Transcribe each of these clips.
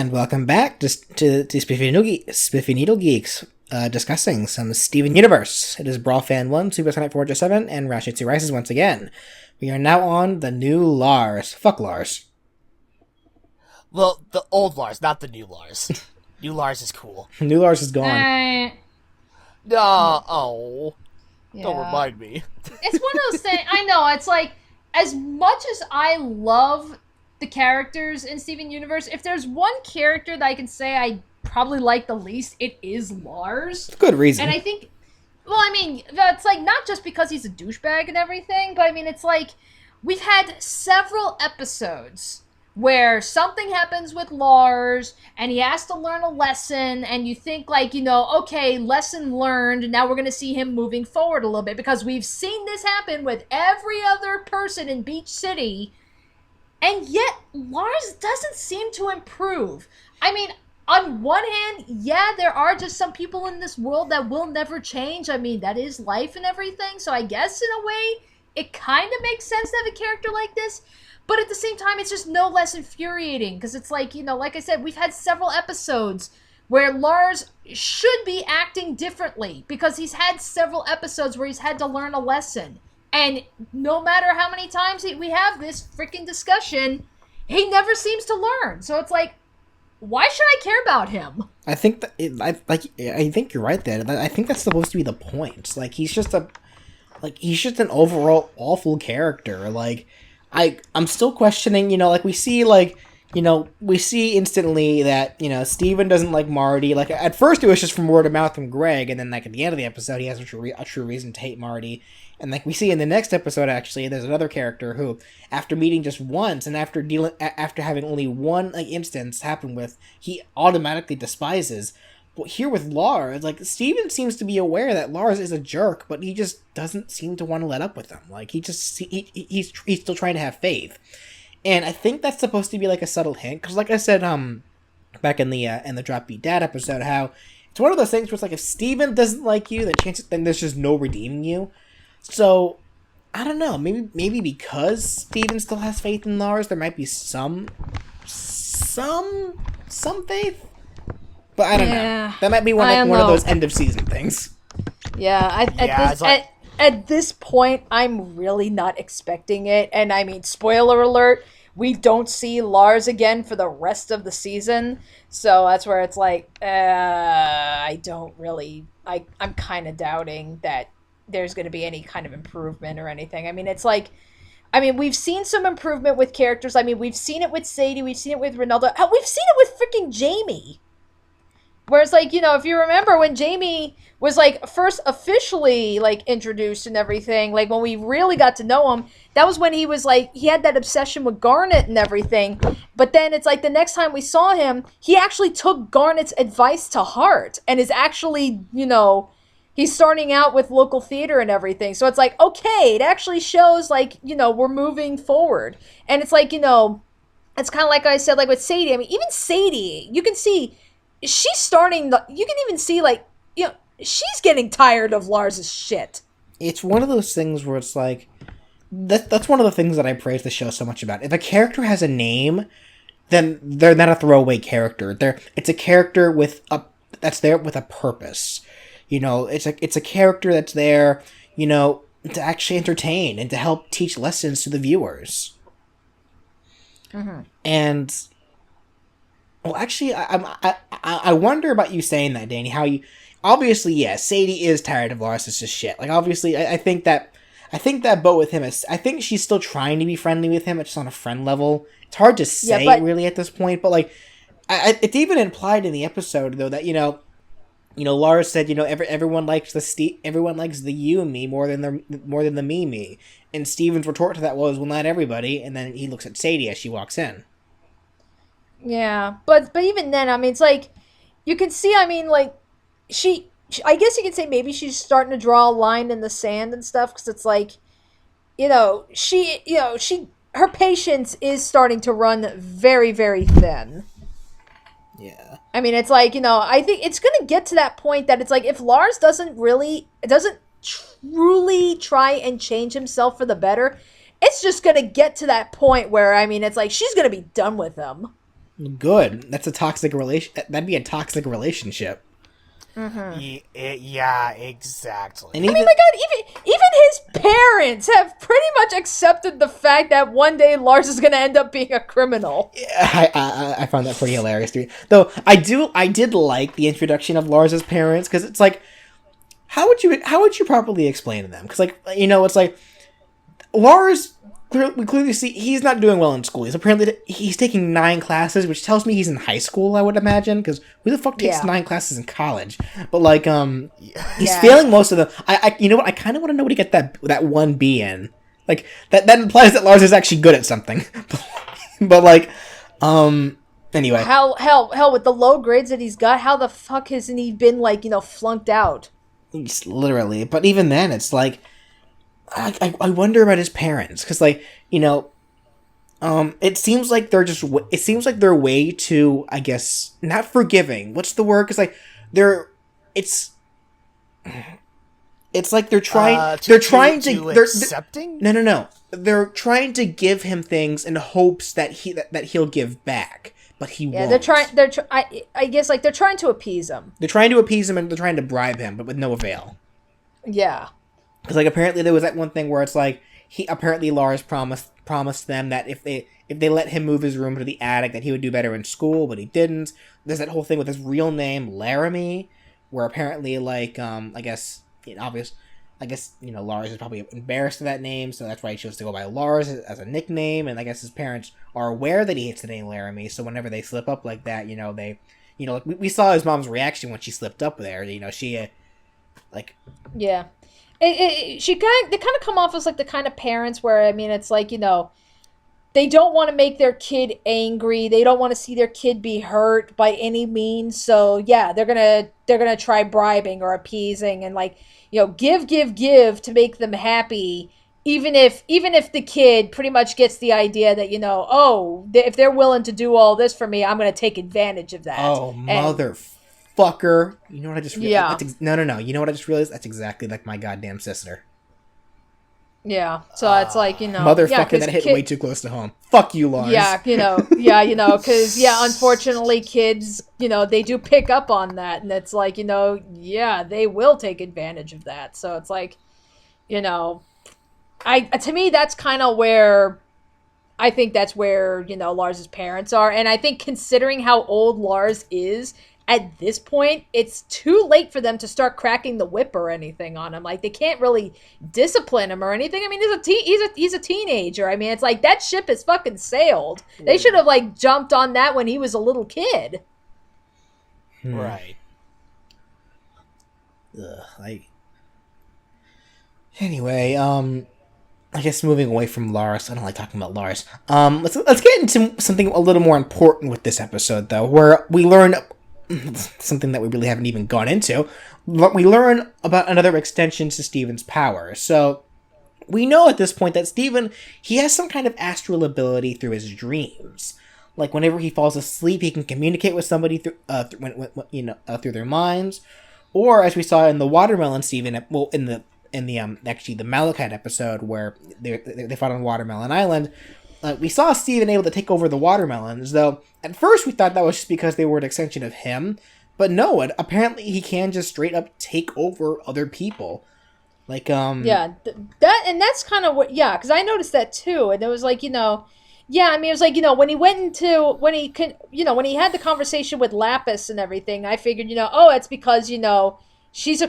And welcome back to Spiffy Needle Geeks, discussing some Steven Universe. It is Brawl Fan 1, Super Sonic 407, and Rashitsu Rises once again. We are now on the new Lars. Fuck Lars. Well, the old Lars, not the new Lars. New Lars is cool. New Lars is gone. Don't Yeah. remind me. It's one of those things. I know. It's like, as much as I love the characters in Steven Universe, if there's one character that I can say I probably like the least, it is Lars. Good reason. And I think, well, I mean, that's like not just because he's a douchebag and everything, but I mean, it's like we've had several episodes where something happens with Lars and he has to learn a lesson, and you think like, okay, lesson learned, now we're going to see him moving forward a little bit, because we've seen this happen with every other person in Beach City, and yet Lars doesn't seem to improve. I mean, on one hand, yeah, there are just some people in this world that will never change. I mean, that is life and everything, so I guess in a way, it kind of makes sense to have a character like this. But at the same time, it's just no less infuriating, because it's like, like I said, we've had several episodes where Lars should be acting differently, because he's had several episodes where he's had to learn a lesson. And no matter how many times we have this freaking discussion, he never seems to learn. So it's like, why should I care about him? I think I think you're right there. I think that's supposed to be the point. Like, he's just an overall awful character. Like, I'm still questioning, we see instantly that, Steven doesn't like Marty. Like, at first it was just from word of mouth from Greg, and then, like, at the end of the episode, he has a true reason to hate Marty. And, like, we see in the next episode, actually, there's another character who, after meeting just once, and after having only one, like, instance happen with, he automatically despises. But here with Lars, like, Steven seems to be aware that Lars is a jerk, but he just doesn't seem to want to let up with him. Like, he's still trying to have faith. And I think that's supposed to be, like, a subtle hint, because, like I said, back in the Drop Beat Dad episode, how it's one of those things where it's like, if Steven doesn't like you, then there's just no redeeming you. So, I don't know, maybe because Steven still has faith in Lars, there might be some faith? But I don't know. That might be one of those end of season things. Yeah, at this point, I'm really not expecting it. And I mean, spoiler alert, we don't see Lars again for the rest of the season. So that's where it's like, I'm kind of doubting that there's going to be any kind of improvement or anything. I mean, it's like, we've seen some improvement with characters. I mean, we've seen it with Sadie, we've seen it with Ronaldo, we've seen it with freaking Jamie. Whereas, like, if you remember when Jamie was, like, first officially, like, introduced and everything, like, when we really got to know him, that was when he was, like, he had that obsession with Garnet and everything. But then it's like the next time we saw him, he actually took Garnet's advice to heart and is actually, he's starting out with local theater and everything. So it's like, okay, it actually shows, like, we're moving forward. And it's like, it's kind of like I said, like, with Sadie. I mean, even Sadie, you can see she's starting, you can even see, like, she's getting tired of Lars's shit. It's one of those things where it's like, that's one of the things that I praise the show so much about. If a character has a name, then they're not a throwaway character. It's a character that's there with a purpose. It's a character that's there, to actually entertain and to help teach lessons to the viewers. Mm-hmm. And, well, actually, I wonder about you saying that, Danny. How you, obviously, yes, Sadie is tired of Lars' shit. Like, obviously, I think that boat with him is, I think she's still trying to be friendly with him, it's just on a friend level. It's hard to say, really, at this point, but, like, it's even implied in the episode, though, that, Lars said, everyone likes the you and me more than the me. And Steven's retort to that was, well, not everybody. And then he looks at Sadie as she walks in. Yeah, but even then, I mean, it's like, you can see, I mean, like, she I guess you could say maybe she's starting to draw a line in the sand and stuff, because it's like, her patience is starting to run very, very thin. Yeah. I mean, it's like, I think it's going to get to that point that it's like, if Lars doesn't truly try and change himself for the better, it's just going to get to that point where, I mean, it's like, she's going to be done with him. Good. That's a toxic relation. That'd be a toxic relationship. Mm-hmm. Yeah, exactly. And I mean, like, even his parents have pretty much accepted the fact that one day Lars is going to end up being a criminal. I found that pretty hilarious, dude. Though I did like the introduction of Lars's parents, because it's like, how would you properly explain to them? Because, like, it's like Lars. We clearly see he's not doing well in school. He's taking 9 classes, which tells me he's in high school, I would imagine, because who the fuck takes 9 classes in college? But, like, he's failing most of them. You know what? I kind of want to know what he get that 1 B in. Like, that implies that Lars is actually good at something. But, like, anyway. Hell, with the low grades that he's got, how the fuck hasn't he been, like, flunked out? Literally. But even then, it's like, I wonder about his parents, because, like, it seems like they're way too, I guess, not forgiving. What's the word? Because, like, it's like they're trying to accepting. No. They're trying to give him things in hopes that he'll give back, but he won't. I guess, like, they're trying to appease him. They're trying to appease him, and they're trying to bribe him, but with no avail. Yeah. Because, like, apparently there was that one thing where it's like Lars promised them that if they let him move his room to the attic, that he would do better in school, but he didn't. There's that whole thing with his real name, Laramie, where apparently, like, I guess Lars is probably embarrassed of that name, so that's why he chose to go by Lars as a nickname. And I guess his parents are aware that he hates the name Laramie, so whenever they slip up like that, they, like we saw his mom's reaction when she slipped up there. She, like, yeah. They kind of come off as, like, the kind of parents where, I mean, it's like, they don't want to make their kid angry. They don't want to see their kid be hurt by any means. So yeah, they're gonna try bribing or appeasing and, like, give to make them happy. Even if the kid pretty much gets the idea that, if they're willing to do all this for me, I'm gonna take advantage of that. Oh, motherfucker! You know what I just realized? Yeah. No. You know what I just realized? That's exactly like my goddamn sister. Yeah. So it's like, motherfucker, that hit way too close to home. Fuck you, Lars. Yeah, because unfortunately, kids, they do pick up on that, and it's like, they will take advantage of that. So it's like, to me, that's kind of where. I think that's where, Lars's parents are. And I think considering how old Lars is at this point, it's too late for them to start cracking the whip or anything on him. Like, they can't really discipline him or anything. I mean, he's a teenager. I mean, it's like, that ship has fucking sailed. They should have, like, jumped on that when he was a little kid. Right. Anyway, I guess moving away from Lars, I don't like talking about Lars. Let's get into something a little more important with this episode, though, where we learn something that we really haven't even gone into. We learn about another extension to Steven's power. So we know at this point that Steven, he has some kind of astral ability through his dreams. Like, whenever he falls asleep, he can communicate with somebody through their minds, or as we saw in the Watermelon Steven, in the Malachite episode where they fought on Watermelon Island, we saw Steven able to take over the watermelons, though at first we thought that was just because they were an extension of him, but no, apparently he can just straight up take over other people. Like, that's kind of what, because I noticed that too, and it was like, yeah, I mean, it was like, when he had the conversation with Lapis and everything, I figured, it's because, she's a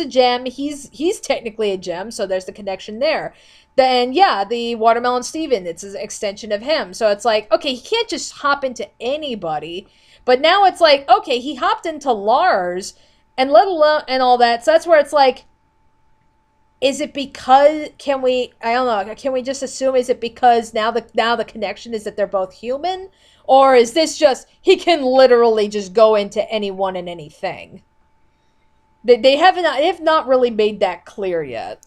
gem. He's technically a gem, so there's the connection there. Then the Watermelon Steven, it's an extension of him. So it's like, okay, he can't just hop into anybody. But now it's like, okay, he hopped into Lars, and let alone and all that. So that's where it's like, is it because can we just assume, is it because now the connection is that they're both human, or is this just he can literally just go into anyone and anything? They have not really made that clear yet.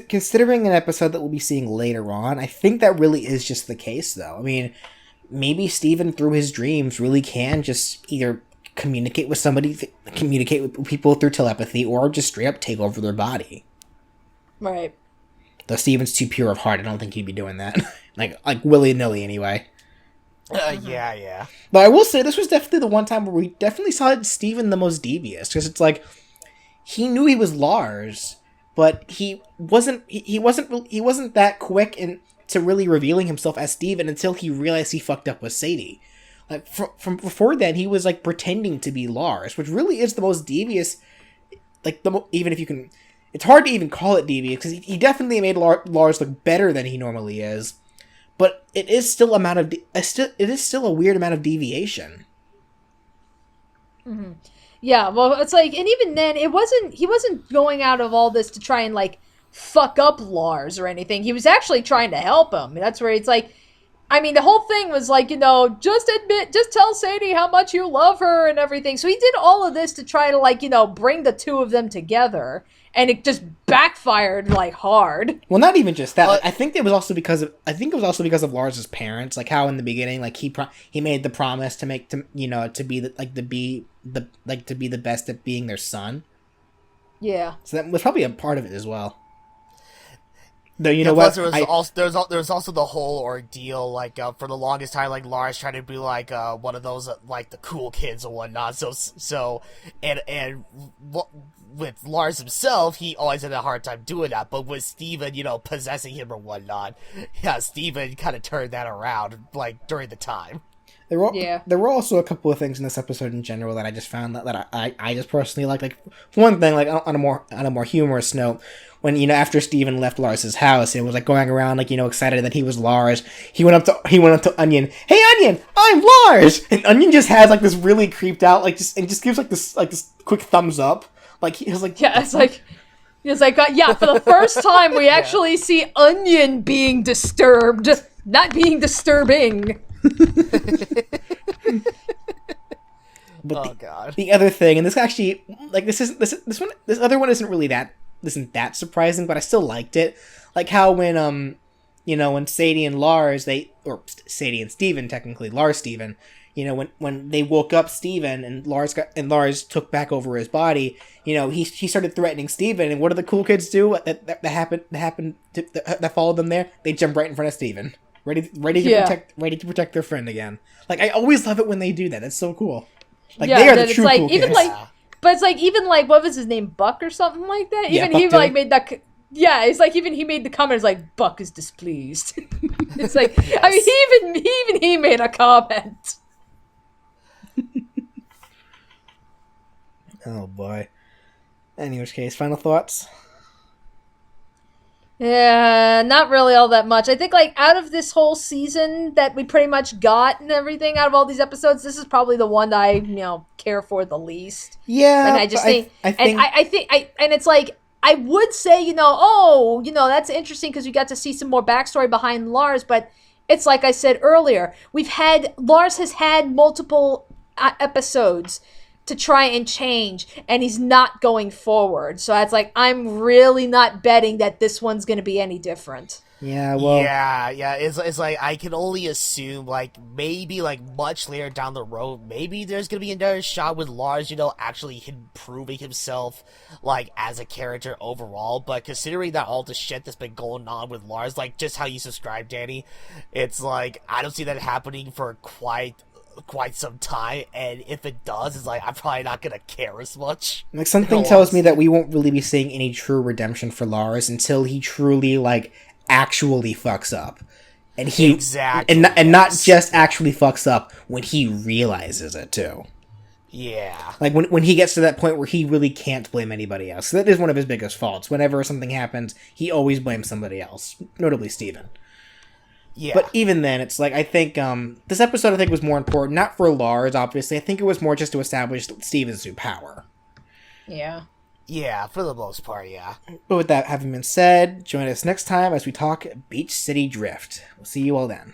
Considering an episode that we'll be seeing later on, I think that really is just the case, though. I mean, maybe Steven, through his dreams, really can just either communicate with somebody, communicate with people through telepathy, or just straight up take over their body. Right. Though Steven's too pure of heart, I don't think he'd be doing that. like willy-nilly, anyway. Yeah. But I will say this was definitely the one time where we definitely saw Steven the most devious, because it's like he knew he was Lars, but he wasn't that quick to really revealing himself as Steven until he realized he fucked up with Sadie. Like from before then, he was like pretending to be Lars, which really is the most devious. Like even if you can, it's hard to even call it devious because he definitely made Lars look better than he normally is. But it is still it is still a weird amount of deviation. Mm-hmm. Yeah, well, it's like, and even then, he wasn't going out of all this to try and like fuck up Lars or anything. He was actually trying to help him. That's where it's like, I mean, the whole thing was like, just tell Sadie how much you love her and everything. So he did all of this to try to like, bring the two of them together, and it just backfired like hard. Well, not even just that. Like, I think it was also because of Lars's parents. Like how in the beginning, like he made the promise to be the best at being their son. Yeah. So that was probably a part of it as well. No, you know what? There was also the whole ordeal, like for the longest time, like Lars trying to be like one of those like the cool kids and whatnot. And with Lars himself, he always had a hard time doing that. But with Steven, possessing him or whatnot, yeah, Steven kind of turned that around like during the time. There were also a couple of things in this episode in general that I just found that I just personally like. Like one thing, like on a more humorous note, when after Steven left Lars's house and was like going around like excited that he was Lars, he went up to Onion. Hey Onion, I'm Lars, and Onion just has like this really creeped out and just gives like this quick thumbs up. Like he was like, yeah, it's like for the first time we actually see Onion being disturbed, not being disturbing. But God. The other thing, and this actually, like this other one isn't that surprising, but I still liked it. Like how when when Sadie and Lars Sadie and Steven technically, Lars Steven, when they woke up Steven and Lars took back over his body, he started threatening Steven, and what do the cool kids do that followed them there? They jump right in front of Steven. Ready to protect their friend again. Like I always love it when they do that. That's so cool. Like they are the true cool kids. But it's like even like what was his name, Buck or something like that. Even Buck he did. like made that. Yeah, it's like even he made the comment. It's like Buck is displeased. It's like yes. I mean he made a comment. Oh boy. In which case, final thoughts. Yeah, not really all that much. I think, like, out of this whole season that we pretty much got and everything, out of all these episodes, this is probably the one that I, care for the least. Yeah, and I just think, and it's like, I would say, that's interesting because we got to see some more backstory behind Lars, but it's like I said earlier, Lars has had multiple episodes to try and change, and he's not going forward. So it's like, I'm really not betting that this one's going to be any different. Yeah, well... Yeah, it's like, I can only assume, like, maybe, like, much later down the road, maybe there's gonna be another shot with Lars, actually improving himself, like, as a character overall, but considering that all the shit that's been going on with Lars, like, just how you subscribe, Danny, it's like, I don't see that happening for quite some time, and if it does, it's like I'm probably not gonna care as much. Like something tells me that we won't really be seeing any true redemption for Lars until he truly actually fucks up, and and not just actually fucks up when he realizes it too. Yeah, like when he gets to that point where he really can't blame anybody else. So that is one of his biggest faults. Whenever something happens, he always blames somebody else, notably Steven. Yeah. But even then, it's like, I think, this episode, I think, was more important, not for Lars, obviously. I think it was more just to establish Steven's new power. Yeah. Yeah, for the most part, yeah. But with that having been said, join us next time as we talk Beach City Drift. We'll see you all then.